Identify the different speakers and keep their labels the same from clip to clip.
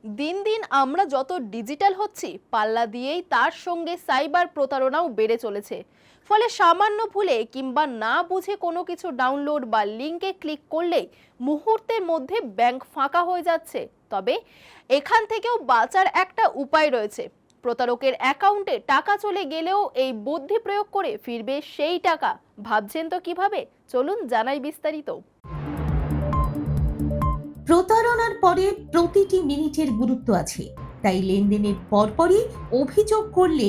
Speaker 1: দিন দিন আমরা যত ডিজিটাল হচ্ছি পাল্লা দিয়েই তার সঙ্গে সাইবার প্রতারণাও বেড়ে চলেছে। ফলে সামান্য ভুলে কিংবা না বুঝে কোনো কিছু ডাউনলোড বা লিংকে ক্লিক করলেই মুহূর্তের মধ্যে ব্যাংক ফাঁকা হয়ে যাচ্ছে। তবে এখান থেকেও বাঁচার একটা উপায় রয়েছে। প্রতারকের অ্যাকাউন্টে টাকা চলে গেলেও এই বুদ্ধি প্রয়োগ করে ফিরবে সেই টাকা। ভাবছেন তো কিভাবে? চলুন জানাই বিস্তারিত।
Speaker 2: প্রতারণার পরে প্রতিটি মিনিটের গুরুত্ব আছে, তাই লেনদেনের পরপরই অভিযোগ করলে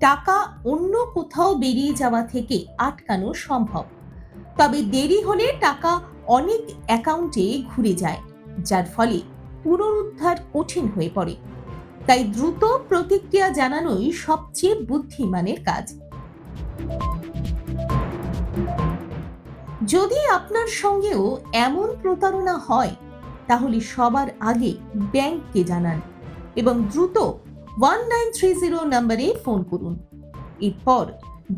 Speaker 2: টাকা অন্য কোথাও বেরিয়ে যাওয়া থেকে আটকানো সম্ভব। তবে দেরি হলে টাকা অনেক অ্যাকাউন্টে ঘুরে যায়, যার ফলে পুনরুদ্ধার কঠিন হয়ে পড়ে। তাই দ্রুত প্রতিক্রিয়া জানানোই সবচেয়ে বুদ্ধিমানের কাজ। যদি আপনার সঙ্গেও এমন প্রতারণা হয়, তাহলে সবার আগে ব্যাংককে জানান এবং দ্রুত 1930 নম্বরে ফোন করুন। এরপর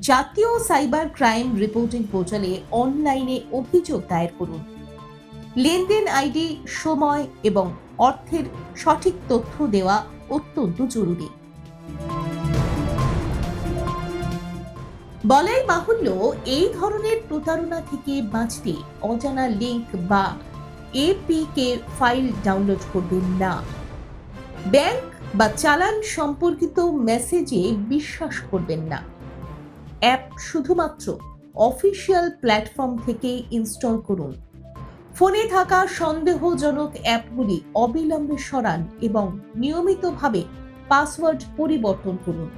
Speaker 2: জাতীয় সাইবার ক্রাইম রিপোর্টিং পোর্টালে অনলাইনে অভিযোগ দায়ের করুন। লেনদেন আইডি, সময় এবং অর্থের সঠিক তথ্য দেওয়া অত্যন্ত জরুরি। বলাই বাহুল্য, এই ধরনের প্রতারণা থেকে বাঁচতে অজানা লিংক বা এপিকে ফাইল ডাউনলোড করবেন না। ব্যাংক বা চালান সম্পর্কিত মেসেজে বিশ্বাস করবেন না। অ্যাপ শুধুমাত্র অফিসিয়াল প্ল্যাটফর্ম থেকে ইনস্টল করুন। ফোনে থাকা সন্দেহজনক অ্যাপগুলি অবিলম্বে সরান এবং নিয়মিতভাবে পাসওয়ার্ড পরিবর্তন করুন।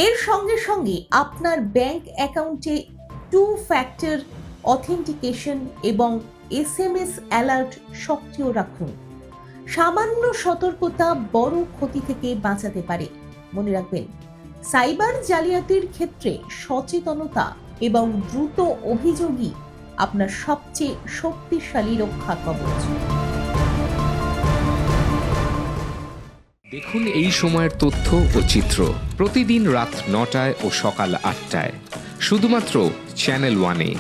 Speaker 2: এর সঙ্গে সঙ্গে আপনার ব্যাংক অ্যাকাউন্টে 2 ফ্যাক্টর অথেন্টিকেশন এবং SMS অ্যালার্ট সক্রিয় রাখুন। সামান্য সতর্কতা বড় ক্ষতি থেকে বাঁচাতে পারে। মনে রাখবেন, সাইবার জালিয়াতির ক্ষেত্রে সচেতনতা এবং দ্রুত অভিযোগই আপনার সবচেয়ে শক্তিশালী রক্ষা কবচ।
Speaker 3: দেখুন এই সময়ের তথ্য ও চিত্র প্রতিদিন রাত 9টায় ও সকাল 8টায় শুধুমাত্র চ্যানেল 1-এ।